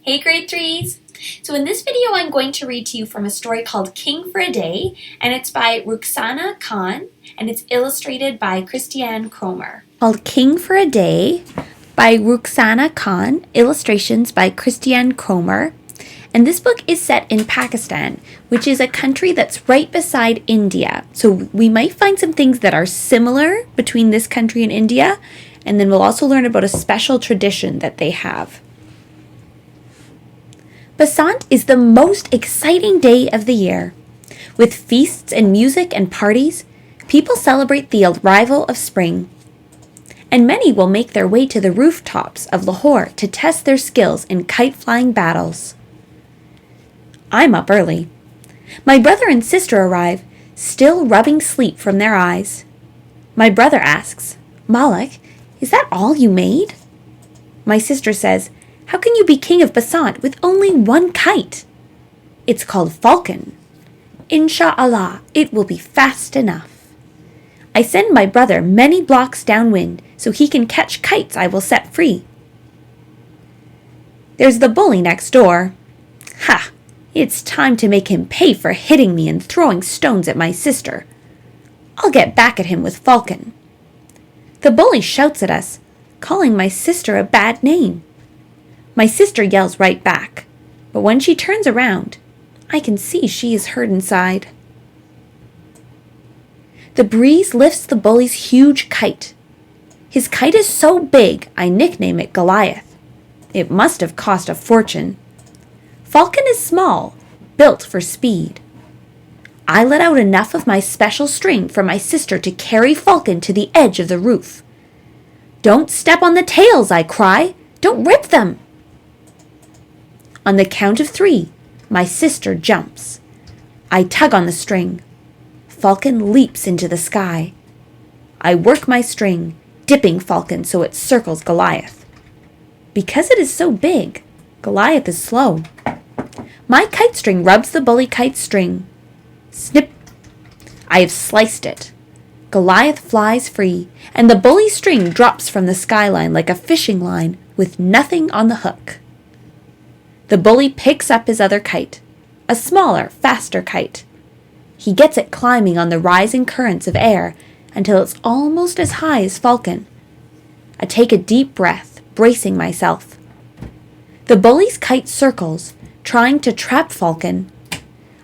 Hey grade threes! So in this video I'm going to read to you from a story called King for a Day, and it's by Ruxana Khan, and it's illustrated by Christiane Cromer. Called King for a Day by Ruxana Khan, illustrations by Christiane Cromer. And this book is set in Pakistan, which is a country that's right beside India. So we might find some things that are similar between this country and India, and then we'll also learn about a special tradition that they have. Basant is the most exciting day of the year. With feasts and music and parties, people celebrate the arrival of spring. And many will make their way to the rooftops of Lahore to test their skills in kite-flying battles. I'm up early. My brother and sister arrive, still rubbing sleep from their eyes. My brother asks, "Malik, is that all you made?" My sister says, "How can you be king of Basant with only one kite?" "It's called falcon. Insha'Allah, it will be fast enough. I send my brother many blocks downwind so he can catch kites I will set free." There's the bully next door. Ha! It's time to make him pay for hitting me and throwing stones at my sister. I'll get back at him with falcon. The bully shouts at us, calling my sister a bad name. My sister yells right back, but when she turns around, I can see she is hurt inside. The breeze lifts the bully's huge kite. His kite is so big, I nickname it Goliath. It must have cost a fortune. Falcon is small, built for speed. I let out enough of my special string for my sister to carry Falcon to the edge of the roof. "Don't step on the tails," I cry. "Don't rip them." On the count of 3, my sister jumps. I tug on the string. Falcon leaps into the sky. I work my string, dipping Falcon so it circles Goliath. Because it is so big, Goliath is slow. My kite string rubs the bully kite's string. Snip! I have sliced it. Goliath flies free, and the bully string drops from the skyline like a fishing line with nothing on the hook. The bully picks up his other kite, a smaller, faster kite. He gets it climbing on the rising currents of air until it's almost as high as Falcon. I take a deep breath, bracing myself. The bully's kite circles, trying to trap Falcon.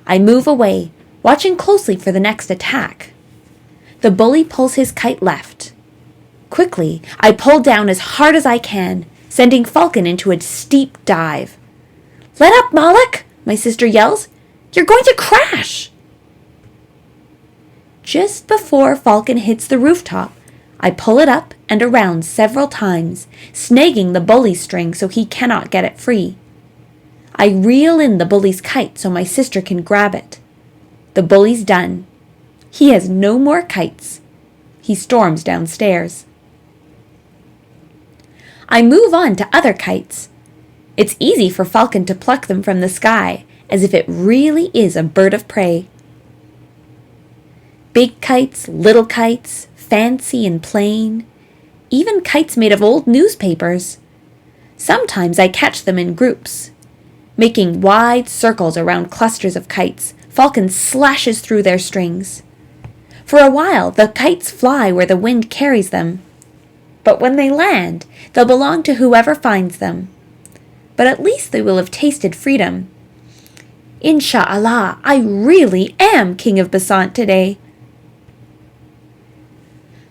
I move away, watching closely for the next attack. The bully pulls his kite left. Quickly, I pull down as hard as I can, sending Falcon into a steep dive. "Let up, Malik!" my sister yells. "You're going to crash!" Just before Falcon hits the rooftop, I pull it up and around several times, snagging the bully's string so he cannot get it free. I reel in the bully's kite so my sister can grab it. The bully's done. He has no more kites. He storms downstairs. I move on to other kites. It's easy for Falcon to pluck them from the sky, as if it really is a bird of prey. Big kites, little kites, fancy and plain, even kites made of old newspapers. Sometimes I catch them in groups. Making wide circles around clusters of kites, Falcon slashes through their strings. For a while, the kites fly where the wind carries them. But when they land, they'll belong to whoever finds them. But at least they will have tasted freedom. Insha'Allah, I really am King of Basant today.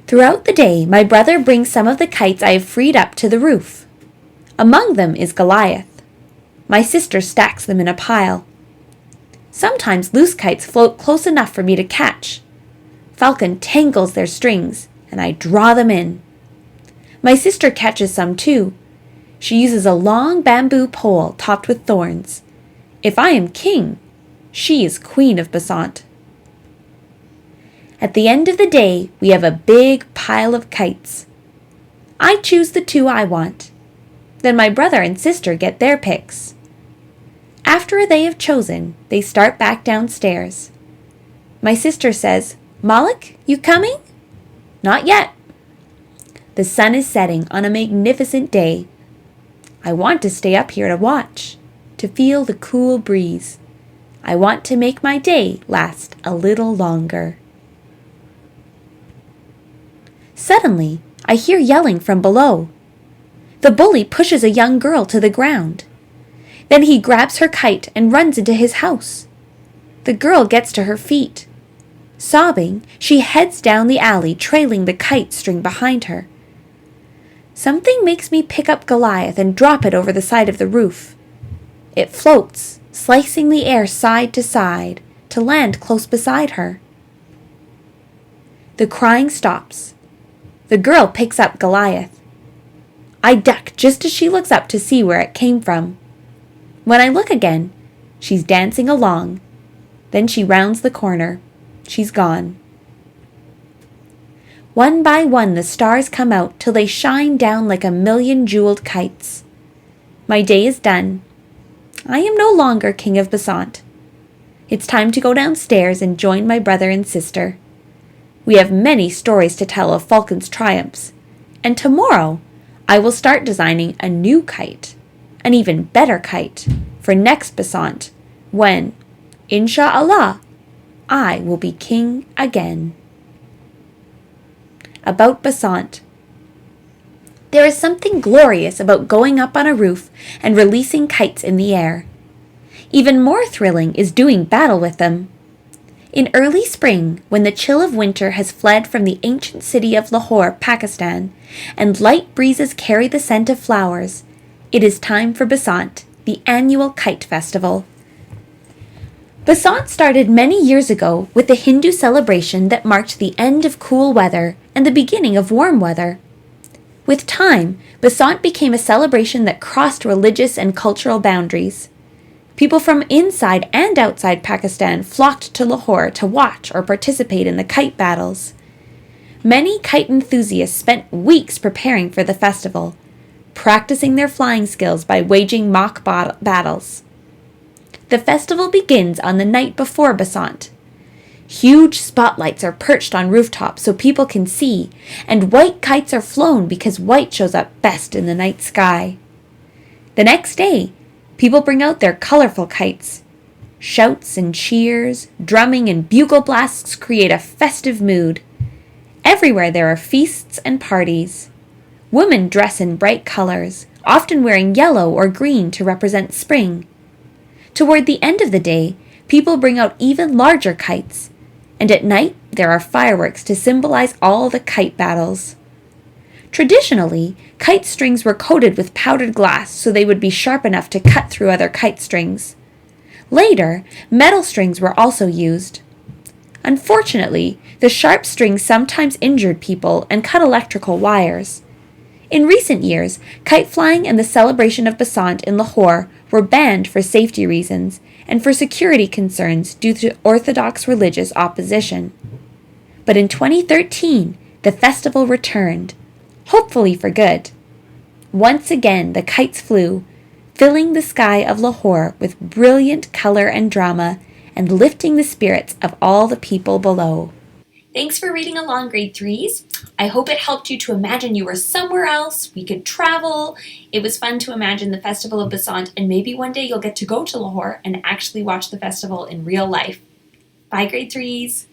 Throughout the day, my brother brings some of the kites I have freed up to the roof. Among them is Goliath. My sister stacks them in a pile. Sometimes loose kites float close enough for me to catch. Falcon tangles their strings, and I draw them in. My sister catches some too. She uses a long bamboo pole topped with thorns. If I am king, she is queen of Basant. At the end of the day, we have a big pile of kites. I choose the 2 I want. Then my brother and sister get their picks. After they have chosen, they start back downstairs. My sister says, "Malik, you coming?" "Not yet." The sun is setting on a magnificent day. I want to stay up here to watch. to feel the cool breeze. I want to make my day last a little longer. Suddenly, I hear yelling from below. The bully pushes a young girl to the ground. Then he grabs her kite and runs into his house. The girl gets to her feet. Sobbing, she heads down the alley, trailing the kite string behind her. Something makes me pick up Goliath and drop it over the side of the roof. It floats, slicing the air side to side, to land close beside her. The crying stops. The girl picks up Goliath. I duck just as she looks up to see where it came from. When I look again, she's dancing along. Then she rounds the corner. She's gone. One by one the stars come out till they shine down like a million jeweled kites. My day is done. I am no longer king of Basant. It's time to go downstairs and join my brother and sister. We have many stories to tell of Falcon's triumphs, and tomorrow I will start designing a new kite, an even better kite, for next Basant, when, Insha'Allah, I will be king again. About Basant. There is something glorious about going up on a roof and releasing kites in the air. Even more thrilling is doing battle with them. In early spring, when the chill of winter has fled from the ancient city of Lahore, Pakistan, and light breezes carry the scent of flowers, it is time for Basant, the annual kite festival. Basant started many years ago with the Hindu celebration that marked the end of cool weather and the beginning of warm weather. With time, Basant became a celebration that crossed religious and cultural boundaries. People from inside and outside Pakistan flocked to Lahore to watch or participate in the kite battles. Many kite enthusiasts spent weeks preparing for the festival, practicing their flying skills by waging mock battles. The festival begins on the night before Basant. Huge spotlights are perched on rooftops so people can see, and white kites are flown because white shows up best in the night sky. The next day, people bring out their colorful kites. Shouts and cheers, drumming and bugle blasts create a festive mood. Everywhere there are feasts and parties. Women dress in bright colors, often wearing yellow or green to represent spring. Toward the end of the day, people bring out even larger kites, and at night there are fireworks to symbolize all the kite battles. Traditionally, kite strings were coated with powdered glass so they would be sharp enough to cut through other kite strings. Later, metal strings were also used. Unfortunately, the sharp strings sometimes injured people and cut electrical wires. In recent years, kite flying and the celebration of Basant in Lahore were banned for safety reasons and for security concerns due to orthodox religious opposition. But in 2013, the festival returned, hopefully for good. Once again, the kites flew, filling the sky of Lahore with brilliant color and drama and lifting the spirits of all the people below. Thanks for reading along, grade 3s. I hope it helped you to imagine you were somewhere else, we could travel. It was fun to imagine the Festival of Basant, and maybe one day you'll get to go to Lahore and actually watch the festival in real life. Bye, grade 3s.